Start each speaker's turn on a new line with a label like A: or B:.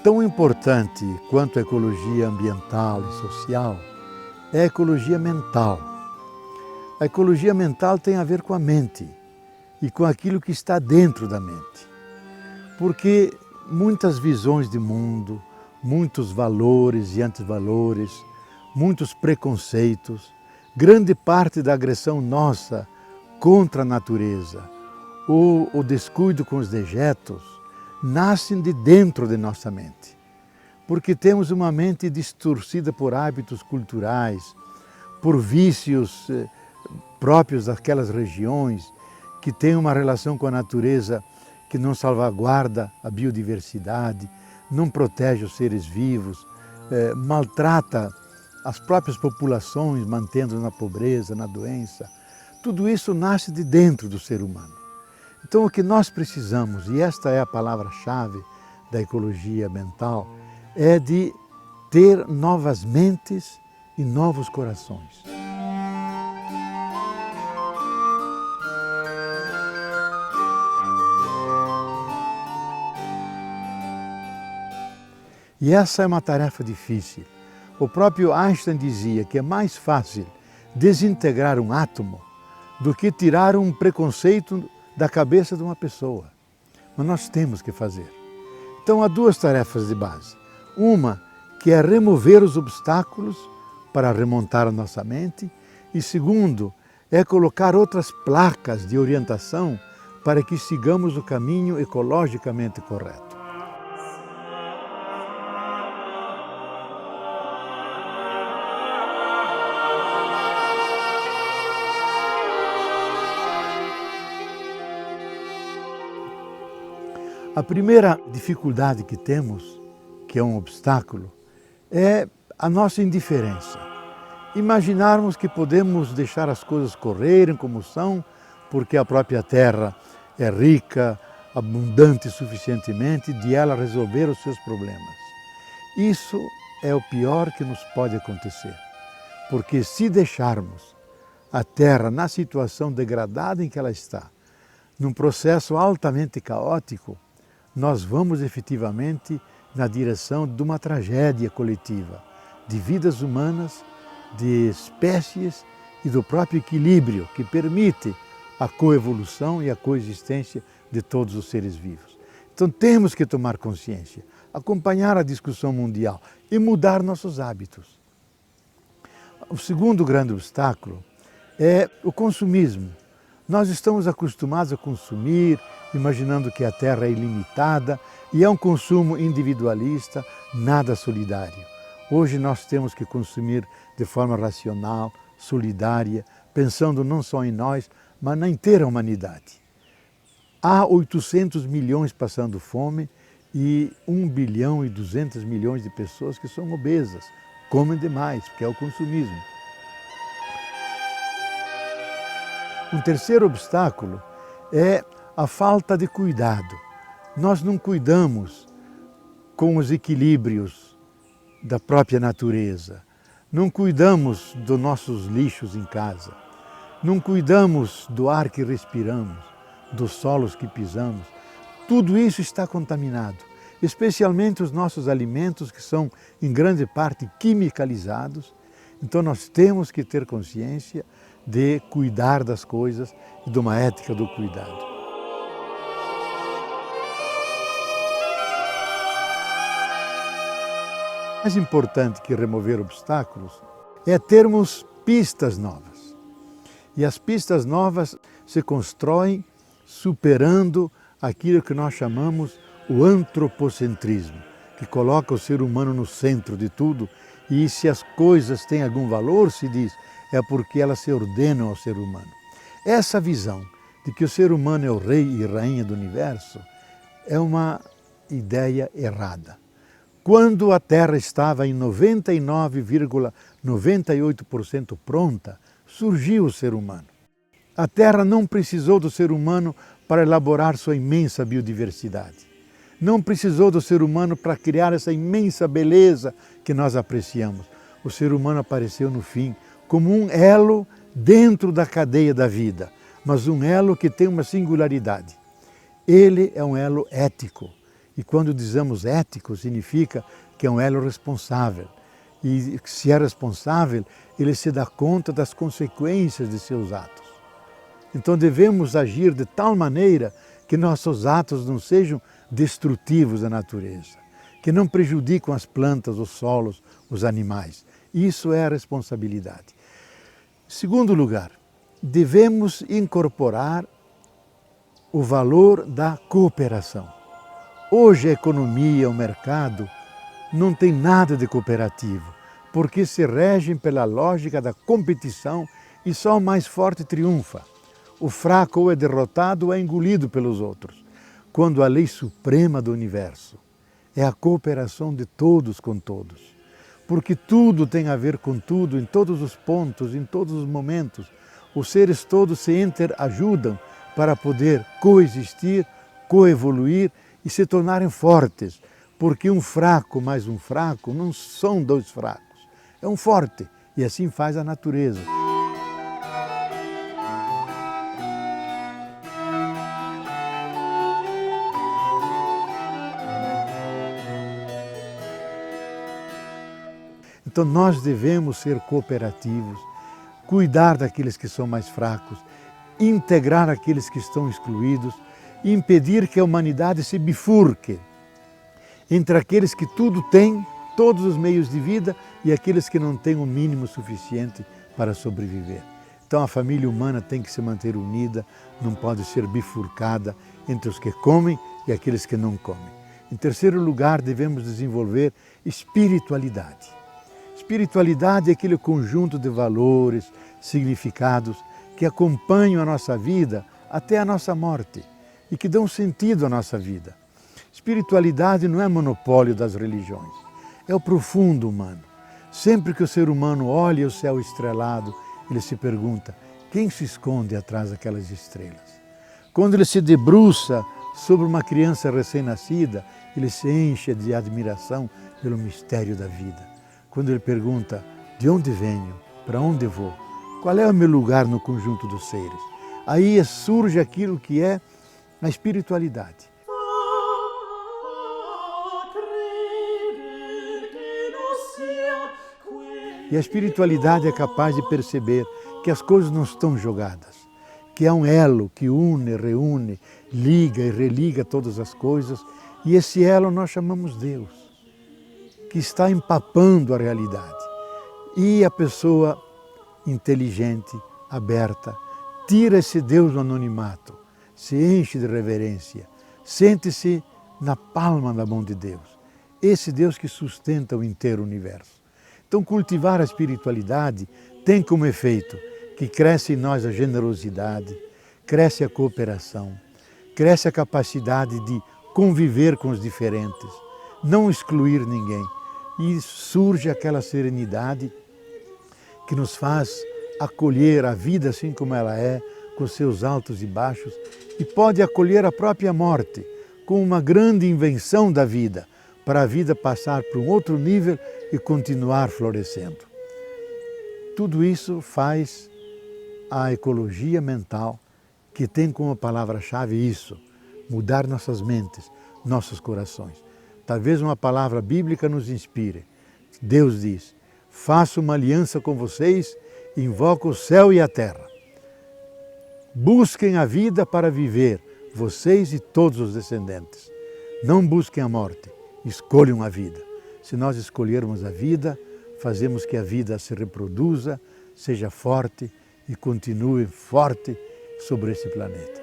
A: Tão importante quanto a ecologia ambiental e social é a ecologia mental. A ecologia mental tem a ver com a mente e com aquilo que está dentro da mente. Porque muitas visões de mundo, muitos valores e antivalores, muitos preconceitos, grande parte da agressão nossa contra a natureza ou o descuido com os dejetos nascem de dentro de nossa mente. Porque temos uma mente distorcida por hábitos culturais, por vícios próprios daquelas regiões que têm uma relação com a natureza que não salvaguarda a biodiversidade, não protege os seres vivos, maltrata as próprias populações, mantendo-os na pobreza, na doença. Tudo isso nasce de dentro do ser humano. Então o que nós precisamos, e esta é a palavra-chave da ecologia mental, é de ter novas mentes e novos corações. E essa é uma tarefa difícil. O próprio Einstein dizia que é mais fácil desintegrar um átomo do que tirar um preconceito da cabeça de uma pessoa. Mas nós temos que fazer. Então há duas tarefas de base. Uma que é remover os obstáculos para remontar a nossa mente e segundo é colocar outras placas de orientação para que sigamos o caminho ecologicamente correto. A primeira dificuldade que temos, que é um obstáculo, é a nossa indiferença. Imaginarmos que podemos deixar as coisas correrem como são, porque a própria terra é rica, abundante suficientemente de ela resolver os seus problemas. Isso é o pior que nos pode acontecer, porque se deixarmos a terra na situação degradada em que ela está, num processo altamente caótico, nós vamos efetivamente na direção de uma tragédia coletiva, de vidas humanas, de espécies e do próprio equilíbrio que permite a coevolução e a coexistência de todos os seres vivos. Então temos que tomar consciência, acompanhar a discussão mundial e mudar nossos hábitos. O segundo grande obstáculo é o consumismo. Nós estamos acostumados a consumir, imaginando que a terra é ilimitada e é um consumo individualista, nada solidário. Hoje nós temos que consumir de forma racional, solidária, pensando não só em nós, mas na inteira humanidade. Há 800 milhões passando fome e 1 bilhão e 200 milhões de pessoas que são obesas, comem demais, porque é o consumismo. Um terceiro obstáculo é a falta de cuidado. Nós não cuidamos com os equilíbrios da própria natureza, não cuidamos dos nossos lixos em casa, não cuidamos do ar que respiramos, dos solos que pisamos. Tudo isso está contaminado, especialmente os nossos alimentos que são em grande parte quimicalizados. Então nós temos que ter consciência de cuidar das coisas e de uma ética do cuidado. Mais importante que remover obstáculos é termos pistas novas. E as pistas novas se constroem superando aquilo que nós chamamos o antropocentrismo, que coloca o ser humano no centro de tudo e se as coisas têm algum valor, se diz, é porque elas se ordenam ao ser humano. Essa visão de que o ser humano é o rei e rainha do universo é uma ideia errada. Quando a Terra estava em 99,98% pronta, surgiu o ser humano. A Terra não precisou do ser humano para elaborar sua imensa biodiversidade. Não precisou do ser humano para criar essa imensa beleza que nós apreciamos. O ser humano apareceu no fim como um elo dentro da cadeia da vida, mas um elo que tem uma singularidade. Ele é um elo ético E quando dizemos ético, significa que é um elo responsável. E se é responsável, ele se dá conta das consequências de seus atos. Então devemos agir de tal maneira que nossos atos não sejam destrutivos da natureza, que não prejudicam as plantas, os solos, os animais. Isso é a responsabilidade. Segundo lugar, devemos incorporar o valor da cooperação. Hoje a economia, o mercado, não tem nada de cooperativo, porque se regem pela lógica da competição e só o mais forte triunfa. O fraco ou é derrotado ou é engolido pelos outros, quando a lei suprema do universo é a cooperação de todos com todos. Porque tudo tem a ver com tudo, em todos os pontos, em todos os momentos. Os seres todos se interajudam para poder coexistir, coevoluir e se tornarem fortes. Porque um fraco mais um fraco não são dois fracos, é um forte. E assim faz a natureza. Então nós devemos ser cooperativos, cuidar daqueles que são mais fracos, integrar aqueles que estão excluídos e impedir que a humanidade se bifurque entre aqueles que tudo têm, todos os meios de vida, e aqueles que não têm o mínimo suficiente para sobreviver. Então a família humana tem que se manter unida, não pode ser bifurcada entre os que comem e aqueles que não comem. Em terceiro lugar, devemos desenvolver espiritualidade. Espiritualidade é aquele conjunto de valores, significados que acompanham a nossa vida até a nossa morte e que dão sentido à nossa vida. Espiritualidade não é monopólio das religiões, é o profundo humano. Sempre que o ser humano olha o céu estrelado, ele se pergunta: quem se esconde atrás daquelas estrelas? Quando ele se debruça sobre uma criança recém-nascida, ele se enche de admiração pelo mistério da vida. Quando ele pergunta: de onde venho? Para onde vou? Qual é o meu lugar no conjunto dos seres? Aí surge aquilo que é a espiritualidade. E a espiritualidade é capaz de perceber que as coisas não estão jogadas, que é um elo que une, reúne, liga e religa todas as coisas, e esse elo nós chamamos Deus, que está empapando a realidade. E a pessoa inteligente, aberta, tira esse Deus do anonimato, se enche de reverência, sente-se na palma da mão de Deus, esse Deus que sustenta o inteiro universo. Então cultivar a espiritualidade tem como efeito que cresce em nós a generosidade, cresce a cooperação, cresce a capacidade de conviver com os diferentes, não excluir ninguém. E surge aquela serenidade que nos faz acolher a vida assim como ela é, com seus altos e baixos, e pode acolher a própria morte como uma grande invenção da vida, para a vida passar para um outro nível e continuar florescendo. Tudo isso faz a ecologia mental, que tem como palavra-chave isso, mudar nossas mentes, nossos corações. Talvez uma palavra bíblica nos inspire. Deus diz: faço uma aliança com vocês, invoco o céu e a terra. Busquem a vida para viver, vocês e todos os descendentes. Não busquem a morte, escolham a vida. Se nós escolhermos a vida, fazemos que a vida se reproduza, seja forte e continue forte sobre esse planeta.